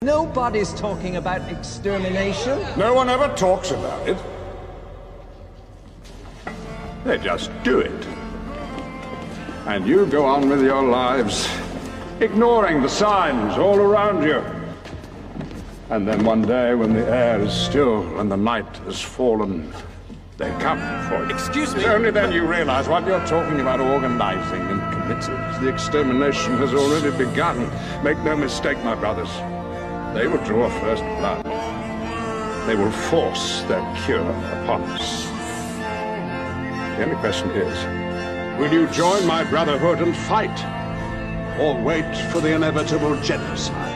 Nobody's talking about extermination. No one ever talks about it. They just do it. And you go on with your lives, ignoring the signs all around you. And then one day, when the air is still and the night has fallen, they come for you. Excuse me? It's only then you realize what you're talking about organizing and committing. The extermination has already begun. Make no mistake, my brothers. They will draw first blood. They will force their cure upon us. The only question is, will you join my brotherhood and fight? Or wait for the inevitable genocide?